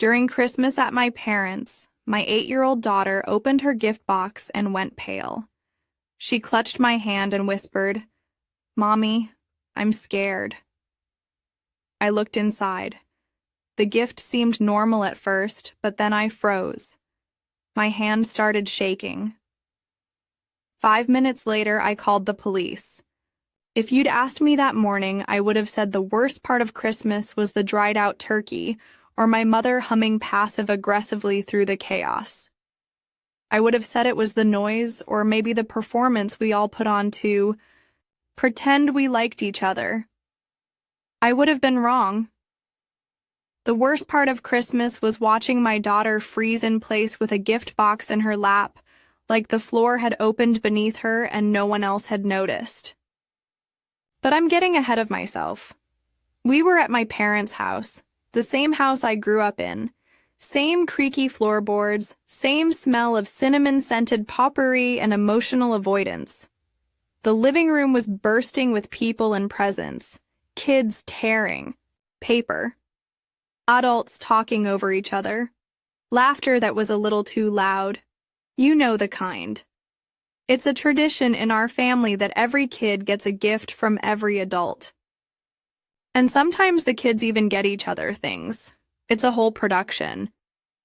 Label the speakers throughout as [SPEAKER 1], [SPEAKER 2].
[SPEAKER 1] During Christmas at my parents', my 8-year-old daughter opened her gift box and went pale. She clutched my hand and whispered, "Mommy, I'm scared." I looked inside. The gift seemed normal at first, but then I froze. My hand started shaking. 5 minutes later, I called the police. If you'd asked me that morning, I would have said the worst part of Christmas was the dried-out turkey or my mother humming passive-aggressively through the chaos. I would have said it was the noise or maybe the performance we all put on to pretend we liked each other. I would have been wrong. The worst part of Christmas was watching my daughter freeze in place with a gift box in her lap, like the floor had opened beneath her and no one else had noticed. But I'm getting ahead of myself. We were at my parents' house, the same house I grew up in. Same creaky floorboards, same smell of cinnamon-scented potpourri and emotional avoidance. The living room was bursting with people and presents, kids tearing, paper, adults talking over each other, laughter that was a little too loud. You know the kind. It's a tradition in our family that every kid gets a gift from every adult. And sometimes the kids even get each other things. It's a whole production.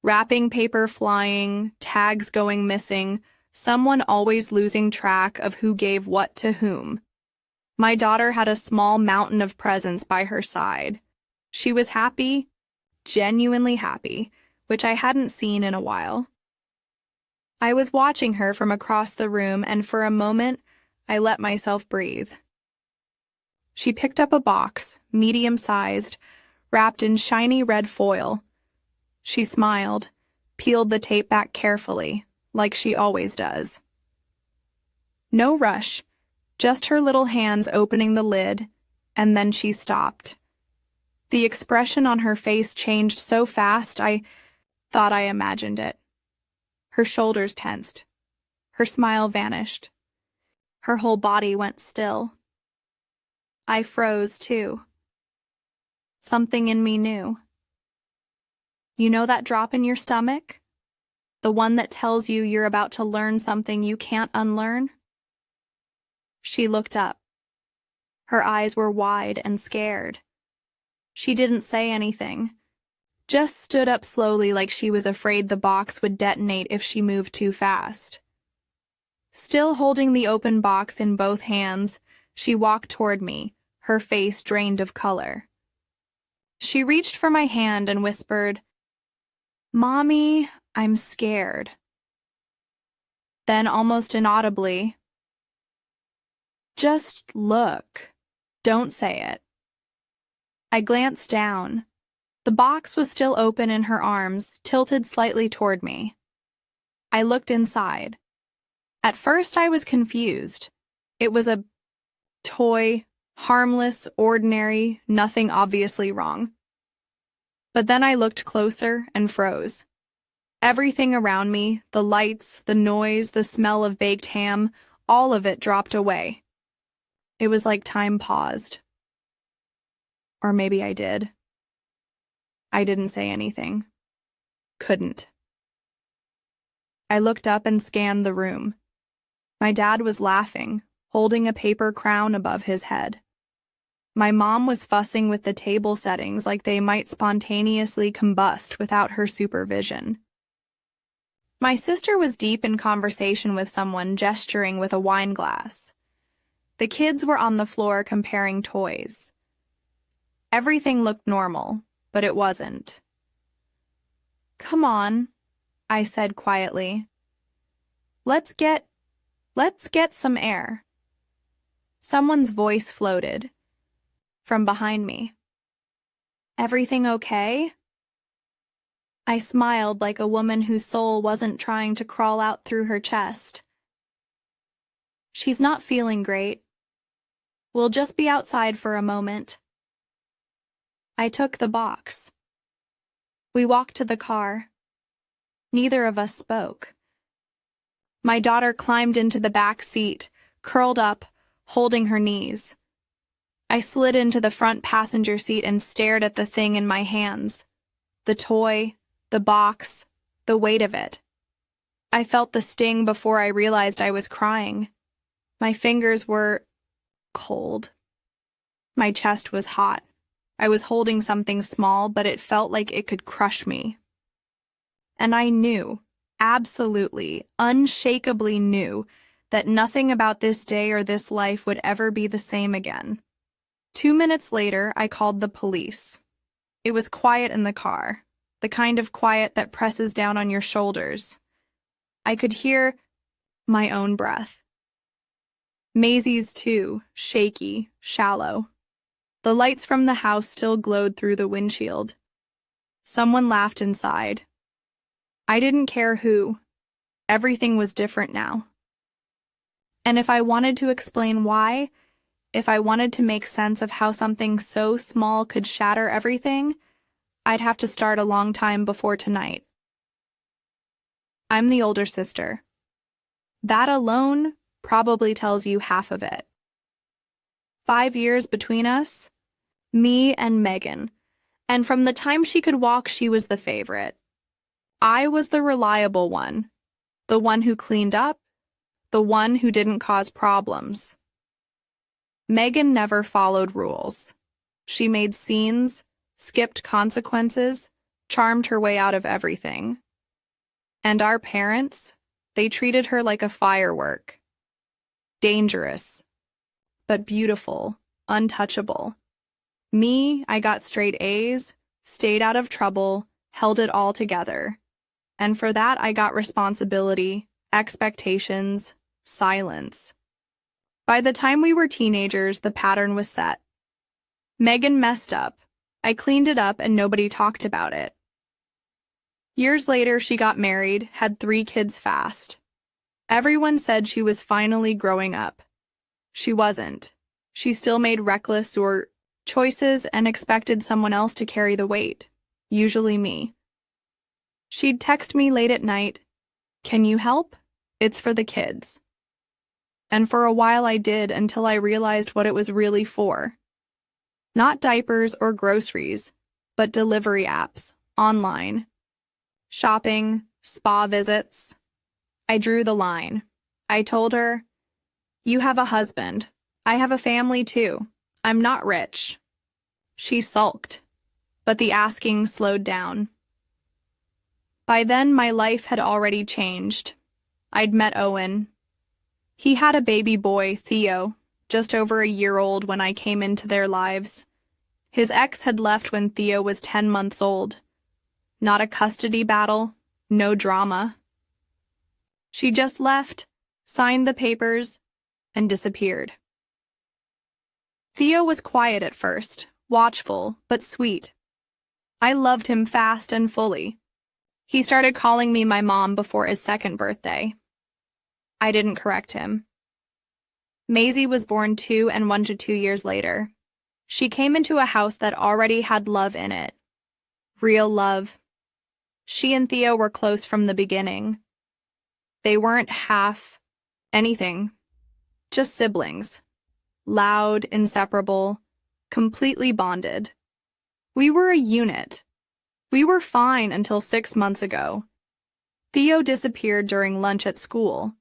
[SPEAKER 1] Wrapping paper flying, tags going missing, someone always losing track of who gave what to whom. My daughter had a small mountain of presents by her side. She was happy, genuinely happy, which I hadn't seen in a while. I was watching her from across the room, and for a moment, I let myself breathe. She picked up a box, medium-sized, wrapped in shiny red foil. She smiled, peeled the tape back carefully, like she always does. No rush, just her little hands opening the lid, and then she stopped. The expression on her face changed so fast I thought I imagined it. Her shoulders tensed. Her smile vanished. Her whole body went still. I froze, too. Something in me knew. You know that drop in your stomach? The one that tells you you're about to learn something you can't unlearn? She looked up. Her eyes were wide and scared. She didn't say anything, just stood up slowly like she was afraid the box would detonate if she moved too fast. Still holding the open box in both hands, she walked toward me, her face drained of color. She reached for my hand and whispered, "Mommy, I'm scared." Then almost inaudibly, "Just look. Don't say it." I glanced down. The box was still open in her arms, tilted slightly toward me. I looked inside. At first I was confused. It was a toy, harmless, ordinary, nothing obviously wrong. But then I looked closer and froze. Everything around me, the lights, the noise, the smell of baked ham, all of it dropped away. It was like time paused. Or maybe I did. I didn't say anything. Couldn't. I looked up and scanned the room. My dad was laughing, holding a paper crown above his head. My mom was fussing with the table settings like they might spontaneously combust without her supervision. My sister was deep in conversation with someone, gesturing with a wine glass. The kids were on the floor comparing toys. Everything looked normal, but it wasn't. "Come on," I said quietly. Let's get some air." Someone's voice floated from behind me. "Everything okay?" I smiled like a woman whose soul wasn't trying to crawl out through her chest. "She's not feeling great. We'll just be outside for a moment." I took the box. We walked to the car. Neither of us spoke. My daughter climbed into the back seat, curled up, holding her knees. I slid into the front passenger seat and stared at the thing in my hands. The toy, The box, the weight of it. I felt the sting before I realized I was crying. My fingers were cold. My chest was hot. I was holding something small, but it felt like it could crush me. And I knew, absolutely, unshakably knew, that nothing about this day or this life would ever be the same again. 2 minutes later, I called the police. It was quiet in the car, the kind of quiet that presses down on your shoulders. I could hear my own breath. Maisie's too, shaky, shallow. The lights from the house still glowed through the windshield. Someone laughed inside. I didn't care who. Everything was different now. And if I wanted to explain why, if I wanted to make sense of how something so small could shatter everything, I'd have to start a long time before tonight. I'm the older sister. That alone probably tells you half of it. 5 years between us, me and Megan, and from the time she could walk, she was the favorite. I was the reliable one, the one who cleaned up, the one who didn't cause problems. Megan never followed rules. She made scenes, skipped consequences, charmed her way out of everything. And our parents, they treated her like a firework. Dangerous, but beautiful, untouchable. Me, I got straight A's, stayed out of trouble, held it all together. And for that, I got responsibility, expectations, silence. By the time we were teenagers, the pattern was set. Megan messed up. I cleaned it up and nobody talked about it. Years later, she got married, had 3 kids fast. Everyone said she was finally growing up. She wasn't. She still made reckless or choices and expected someone else to carry the weight, usually me. She'd text me late at night, "Can you help? It's for the kids." And for a while I did until I realized what it was really for. Not diapers or groceries, but delivery apps, online. Shopping, spa visits. I drew the line. I told her, "You have a husband. I have a family too. I'm not rich." She sulked, but the asking slowed down. By then, my life had already changed. I'd met Owen. He had a baby boy, Theo, just over a year old when I came into their lives. His ex had left when Theo was 10 months old. Not a custody battle, no drama. She just left, signed the papers, and disappeared. Theo was quiet at first, watchful, but sweet. I loved him fast and fully. He started calling me my mom before his 2nd birthday. I didn't correct him. Maisie was born 2 and 1 to 2 years later. She came into a house that already had love in it. Real love. She and Theo were close from the beginning. They weren't half anything, just siblings. Loud, inseparable, completely bonded. We were a unit. We were fine until 6 months ago. Theo disappeared during lunch at school.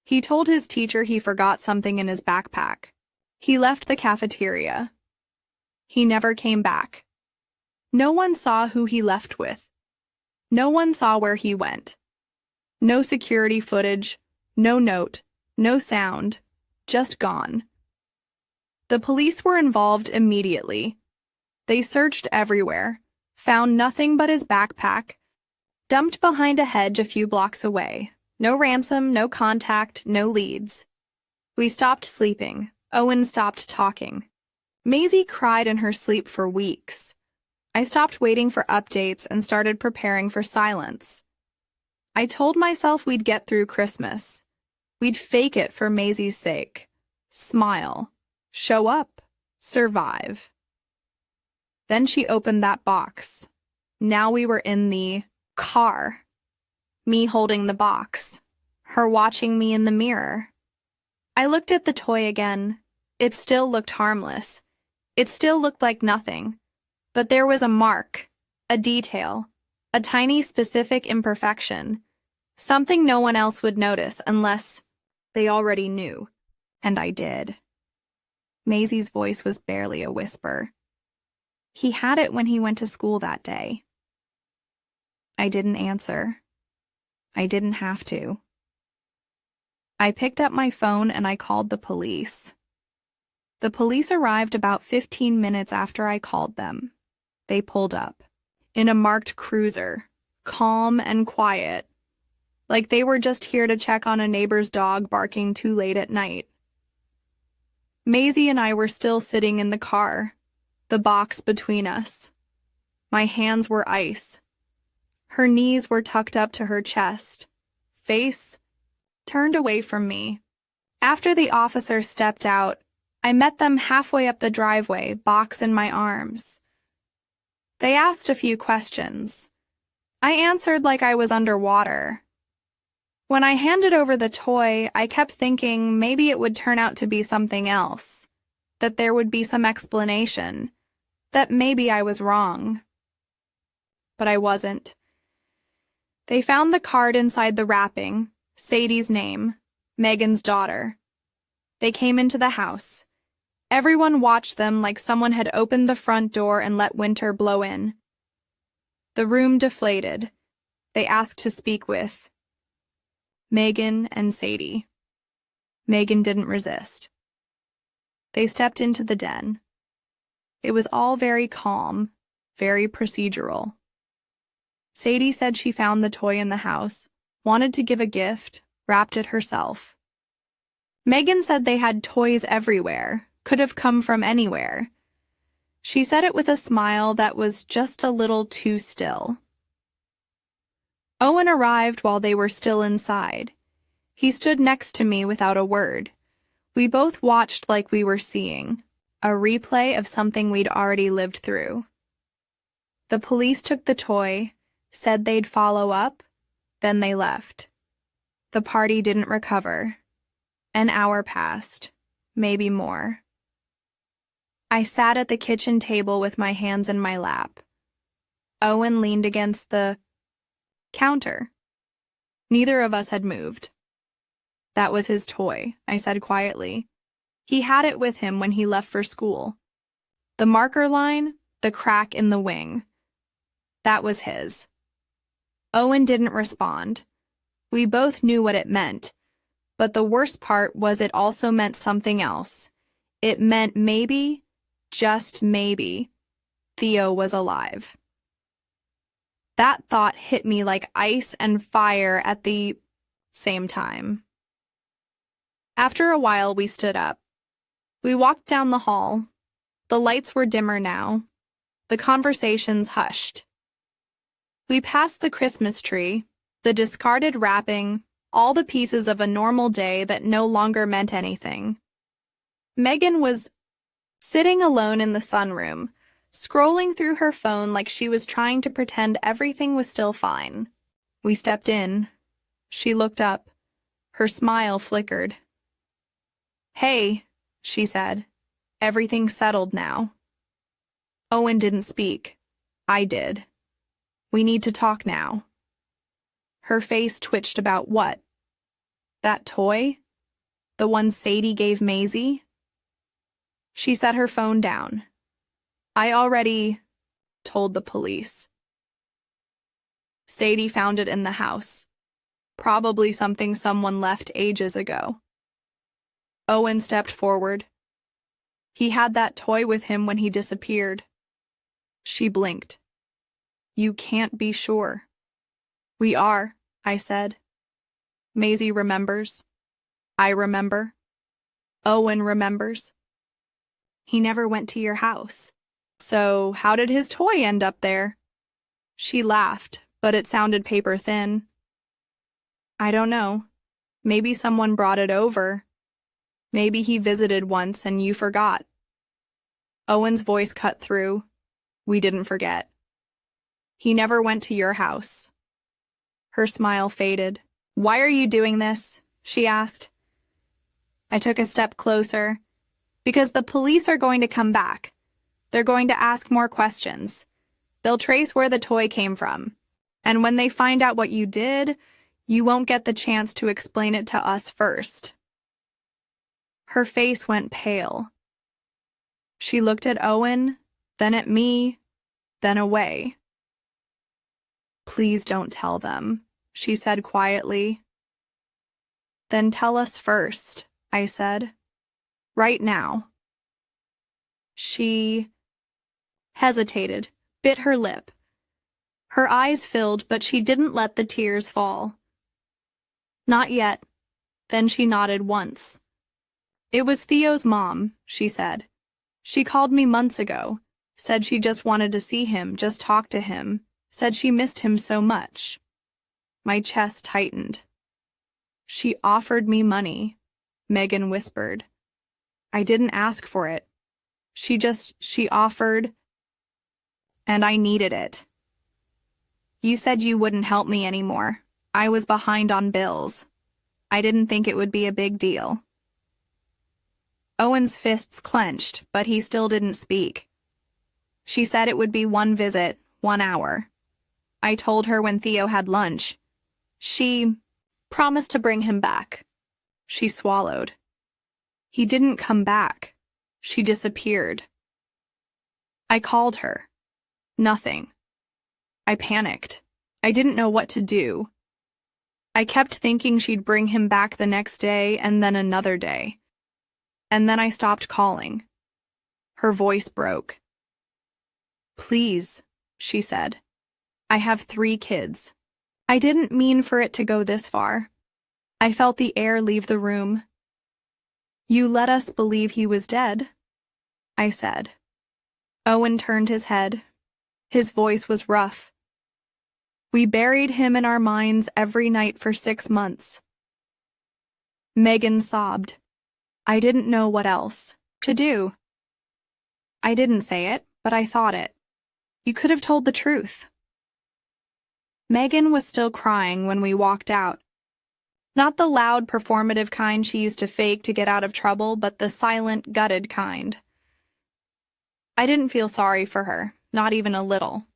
[SPEAKER 1] He told his teacher he forgot something in his backpack. He left the cafeteria. He never came back. No one saw who he left with. No one saw where he went. No security footage, no note, no sound, just gone. The police were involved immediately. They searched everywhere, found nothing but his backpack, dumped behind a hedge a few blocks away. No ransom, no contact, no leads. We stopped sleeping. Owen stopped talking. Maisie cried in her sleep for weeks. I stopped waiting for updates and started preparing for silence. I told myself we'd get through Christmas. We'd fake it for Maisie's sake. Smile. Show up. Survive. Then she opened that box. Now we were in the car. Me holding the box. Her watching me in the mirror. I looked at the toy again. It still looked harmless. It still looked like nothing. But there was a mark, a detail, A tiny specific imperfection. Something no one else would notice unless they already knew. And I did. Maisie's voice was barely a whisper. He had it when he went to school that day. I didn't answer. I didn't have to. I picked up my phone and I called the police. The police arrived about 15 minutes after I called them. They pulled up in a marked cruiser, calm and quiet, like they were just here to check on a neighbor's dog barking too late at night. Maisie and I were still sitting in the car, the box between us. My hands were ice. Her knees were tucked up to her chest, face turned away from me. After the officers stepped out, I met them halfway up the driveway, box in my arms. They asked a few questions. I answered like I was underwater. When I handed over the toy, I kept thinking maybe it would turn out to be something else, that there would be some explanation, that maybe I was wrong. But I wasn't. They found the card inside the wrapping, Sadie's name, Megan's daughter. They came into the house. Everyone watched them like someone had opened the front door and let winter blow in. The room deflated. They asked to speak with Megan and Sadie. Megan didn't resist. They stepped into the den. It was all very calm, very procedural. Sadie said she found the toy in the house, wanted to give a gift, wrapped it herself. Megan said they had toys everywhere, could have come from anywhere. She said it with a smile that was just a little too still. Owen arrived while they were still inside. He stood next to me without a word. We both watched like we were seeing a replay of something we'd already lived through. The police took the toy, said they'd follow up, then they left. The party didn't recover. An hour passed, maybe more. I sat at the kitchen table with my hands in my lap. Owen leaned against the counter. Neither of us had moved. That was his toy, I said quietly. He had it with him when he left for school. The marker line, the crack in the wing. That was his. Owen didn't respond. We both knew what it meant, but the worst part was it also meant something else. It meant maybe, just maybe, Theo was alive. That thought hit me like ice and fire at the same time. After a while, we stood up. We walked down the hall. The lights were dimmer now. The conversations hushed. We passed the Christmas tree, the discarded wrapping, all the pieces of a normal day that no longer meant anything. Megan was sitting alone in the sunroom, scrolling through her phone like she was trying to pretend everything was still fine. We stepped in. She looked up. Her smile flickered. "Hey," she said. "Everything's settled now." Owen didn't speak. I did. "We need to talk now." Her face twitched about what? That toy? The one Sadie gave Maisie? She set her phone down. "I already told the police. Sadie found it in the house. Probably something someone left ages ago." Owen stepped forward. "He had that toy with him when he disappeared." She blinked. "You can't be sure." "We are," I said. "Maisie remembers. I remember. Owen remembers. He never went to your house. So how did his toy end up there?" She laughed, but it sounded paper thin. "I don't know. Maybe someone brought it over. Maybe he visited once and you forgot." Owen's voice cut through. "We didn't forget. He never went to your house." Her smile faded. "Why are you doing this?" she asked. I took a step closer. "Because the police are going to come back. They're going to ask more questions. They'll trace where the toy came from. And when they find out what you did, you won't get the chance to explain it to us first." Her face went pale. She looked at Owen, then at me, then away. "Please don't tell them," she said quietly. "Then tell us first," I said. "Right now." She hesitated, bit her lip. Her eyes filled, but she didn't let the tears fall. "Not yet." Then she nodded once. "It was Theo's mom," she said. "She called me months ago, said she just wanted to see him, just talk to him, said she missed him so much." My chest tightened. "She offered me money," Megan whispered. "I didn't ask for it. She offered, and I needed it. You said you wouldn't help me anymore. I was behind on bills. I didn't think it would be a big deal." Owen's fists clenched, but he still didn't speak. "She said it would be one visit, 1 hour. I told her when Theo had lunch. She promised to bring him back." She swallowed. "He didn't come back. She disappeared. I called her. Nothing. I panicked. I didn't know what to do. I kept thinking she'd bring him back the next day and then another day. And then I stopped calling." Her voice broke. "Please," she said. "I have 3 kids. I didn't mean for it to go this far." I felt the air leave the room. "You let us believe he was dead," I said. Owen turned his head. His voice was rough. "We buried him in our minds every night for 6 months." Megan sobbed. I didn't know what else to do. I didn't say it, but I thought it. "You could have told the truth." Megan was still crying when we walked out. Not the loud, performative kind she used to fake to get out of trouble, but the silent, gutted kind. I didn't feel sorry for her, not even a little.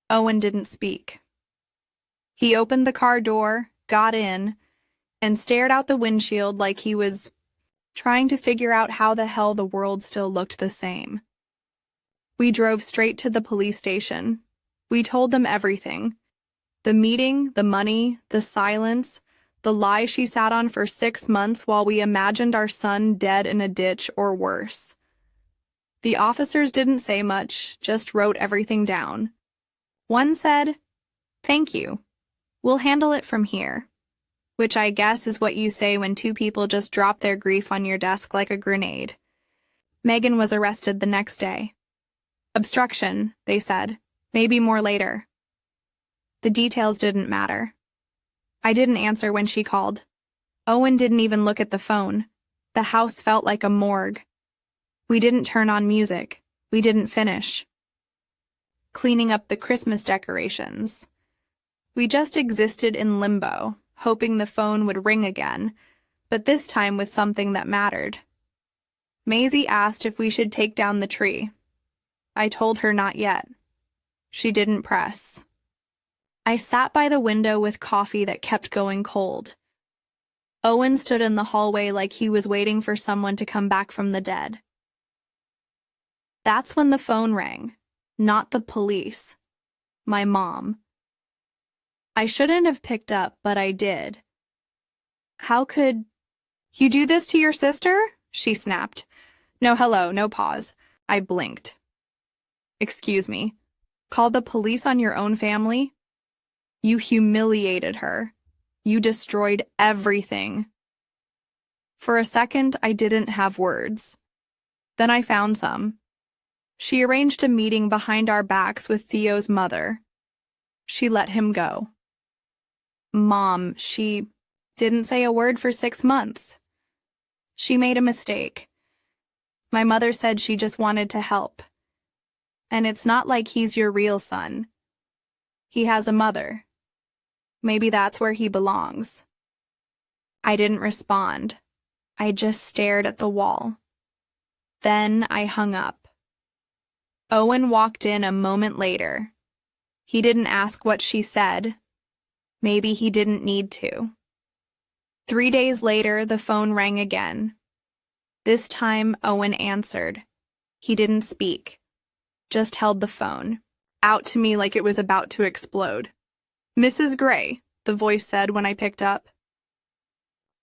[SPEAKER 1] Owen didn't speak. He opened the car door, got in, and stared out the windshield like he was trying to figure out how the hell the world still looked the same. We drove straight to the police station. We told them everything. The meeting, the money, the silence, the lie she sat on for 6 months while we imagined our son dead in a ditch or worse. The officers didn't say much, just wrote everything down. One said, "Thank you. We'll handle it from here," which I guess is what you say when 2 people just drop their grief on your desk like a grenade. Megan was arrested the next day. Obstruction, they said. Maybe more later. The details didn't matter. I didn't answer when she called. Owen didn't even look at the phone. The house felt like a morgue. We didn't turn on music. We didn't finish cleaning up the Christmas decorations. We just existed in limbo, hoping the phone would ring again, but this time with something that mattered. Maisie asked if we should take down the tree. I told her not yet. She didn't press. I sat by the window with coffee that kept going cold. Owen stood in the hallway like he was waiting for someone to come back from the dead. That's when the phone rang. Not the police. My mom. I shouldn't have picked up, but I did. "How could you do this to your sister?" she snapped. No hello, no pause. I blinked. "Excuse me. Call the police on your own family? You humiliated her. You destroyed everything." For a second, I didn't have words. Then I found some. She arranged a meeting behind our backs with Theo's mother. She let him go. Mom, she didn't say a word for 6 months. She made a mistake. My mother said she just wanted to help. And it's not like he's your real son. He has a mother. Maybe that's where he belongs. I didn't respond. I just stared at the wall. Then I hung up. Owen walked in a moment later. He didn't ask what she said. Maybe he didn't need to. 3 days later, the phone rang again. This time, Owen answered. He didn't speak, just held the phone out to me like it was about to explode. "Mrs. Gray," the voice said when I picked up.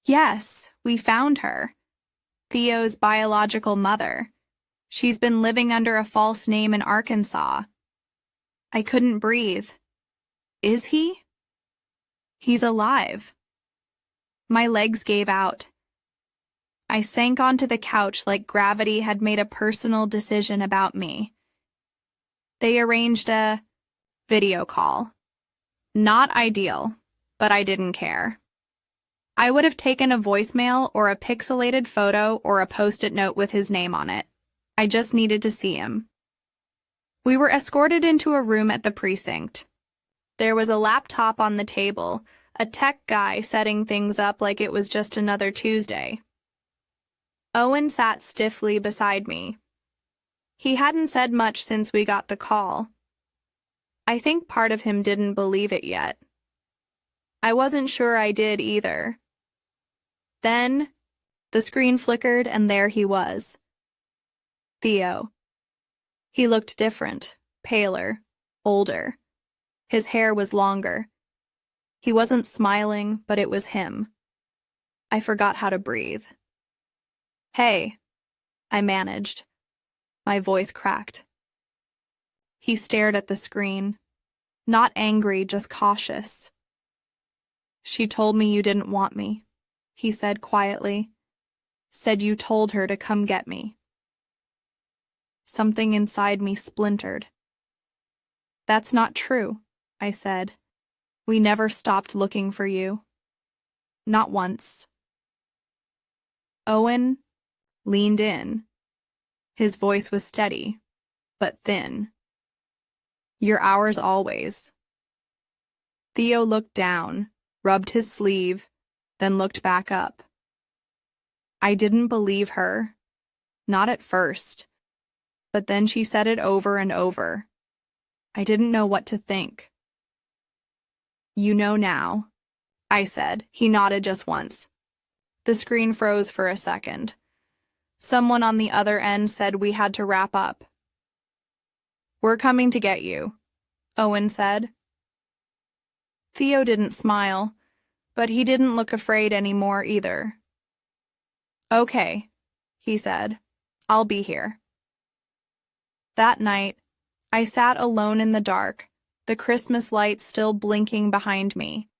[SPEAKER 1] "Yes, we found her. Theo's biological mother. She's been living under a false name in Arkansas." I couldn't breathe. "Is he?" "He's alive." My legs gave out. I sank onto the couch like gravity had made a personal decision about me. They arranged a video call. Not ideal, but I didn't care. I would have taken a voicemail or a pixelated photo or a post-it note with his name on it. I just needed to see him. We were escorted into a room at the precinct. There was a laptop on the table, a tech guy setting things up like it was just another Tuesday. Owen sat stiffly beside me. He hadn't said much since we got the call. I think part of him didn't believe it yet. I wasn't sure I did either. Then, the screen flickered and there he was. Theo. He looked different, paler, older. His hair was longer. He wasn't smiling, but it was him. I forgot how to breathe. "Hey," I managed. My voice cracked. He stared at the screen. Not angry, just cautious. "She told me you didn't want me," he said quietly. "Said you told her to come get me." Something inside me splintered. "That's not true," I said. "We never stopped looking for you. Not once." Owen leaned in. His voice was steady, but thin. "You're ours always." Theo looked down, rubbed his sleeve, then looked back up. I didn't believe her. Not at first. But then she said it over and over. I didn't know what to think. "You know now," I said. He nodded just once. The screen froze for a second. Someone on the other end said we had to wrap up. "We're coming to get you," Owen said. Theo didn't smile, but he didn't look afraid anymore either. "Okay," he said. "I'll be here." That night, I sat alone in the dark, the Christmas lights still blinking behind me.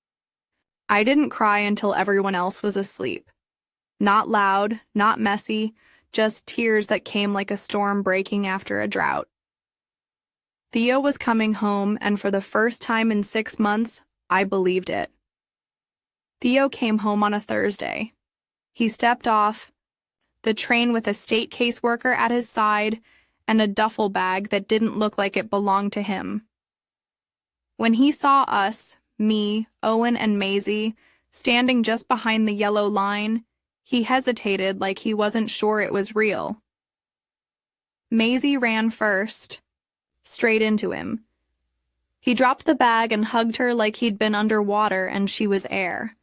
[SPEAKER 1] I didn't cry until everyone else was asleep. Not loud, not messy, just tears that came like a storm breaking after a drought. Theo was coming home, and for the first time in 6 months, I believed it. Theo came home on a Thursday. He stepped off the train with a state caseworker at his side and a duffel bag that didn't look like it belonged to him. When he saw us, me, Owen, and Maisie, standing just behind the yellow line, he hesitated like he wasn't sure it was real. Maisie ran first, straight into him. He dropped the bag and hugged her like he'd been underwater and she was air.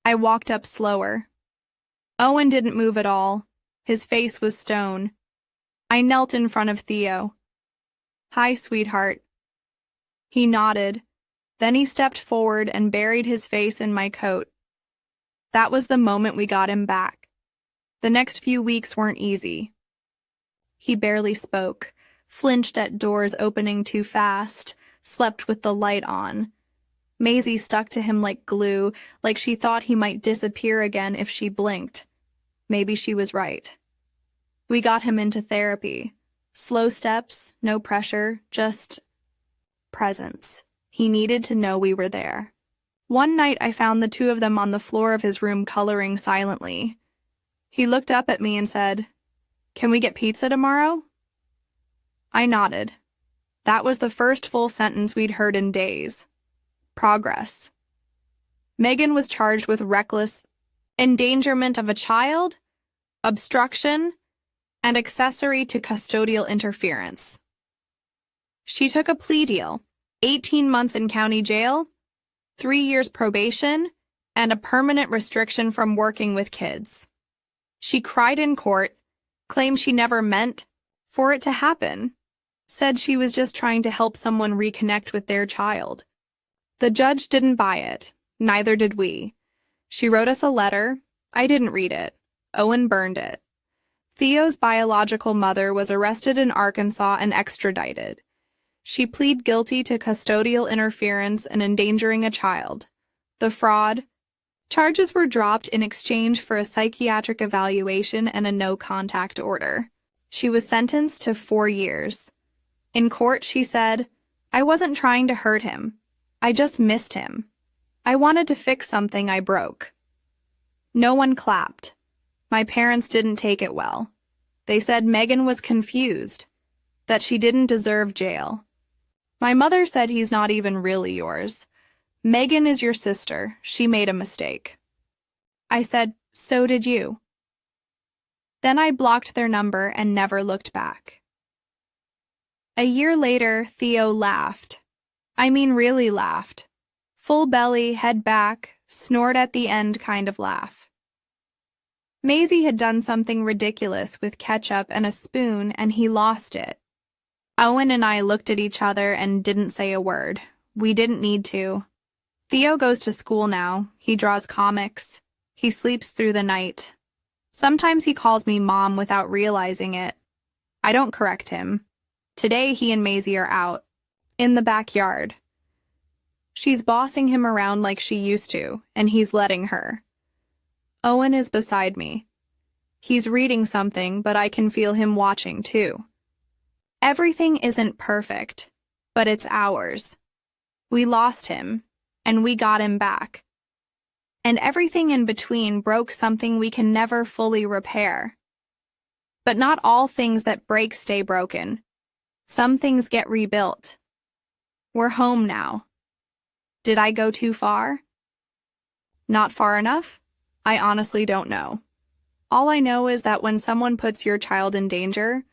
[SPEAKER 1] I walked up slower. Owen didn't move at all. His face was stone. I knelt in front of Theo. "Hi, sweetheart." He nodded. Then he stepped forward and buried his face in my coat. That was the moment we got him back. The next few weeks weren't easy. He barely spoke, flinched at doors opening too fast, slept with the light on. Maisie stuck to him like glue, like she thought he might disappear again if she blinked. Maybe she was right. We got him into therapy. Slow steps, no pressure, just presence. He needed to know we were there. One night I found the two of them on the floor of his room coloring silently. He looked up at me and said, "Can we get pizza tomorrow?" I nodded. That was the first full sentence we'd heard in days. Progress. Megan was charged with reckless endangerment of a child, obstruction, and accessory to custodial interference. She took a plea deal, 18 months in county jail, 3 years probation, and a permanent restriction from working with kids. She cried in court, claimed she never meant for it to happen, said she was just trying to help someone reconnect with their child. The judge didn't buy it, neither did we. She wrote us a letter. I didn't read it. Owen burned it. Theo's biological mother was arrested in Arkansas and extradited. She pleaded guilty to custodial interference and endangering a child. The fraud charges were dropped in exchange for a psychiatric evaluation and a no-contact order. She was sentenced to 4 years. In court, she said, "I wasn't trying to hurt him. I just missed him. I wanted to fix something I broke." No one clapped. My parents didn't take it well. They said Megan was confused, that she didn't deserve jail. My mother said he's not even really yours. Megan is your sister. She made a mistake. I said, so did you. Then I blocked their number and never looked back. A year later, Theo laughed. I mean really laughed. Full belly, head back, snort at the end kind of laugh. Maisie had done something ridiculous with ketchup and a spoon, and he lost it. Owen and I looked at each other and didn't say a word. We didn't need to. Theo goes to school now. He draws comics. He sleeps through the night. Sometimes he calls me Mom without realizing it. I don't correct him. Today he and Maisie are out, in the backyard. She's bossing him around like she used to, and he's letting her. Owen is beside me. He's reading something, but I can feel him watching too. Everything isn't perfect, but it's ours. We lost him, and we got him back. And everything in between broke something we can never fully repair. But not all things that break stay broken. Some things get rebuilt. We're home now. Did I go too far? Not far enough? I honestly don't know. All I know is that when someone puts your child in danger,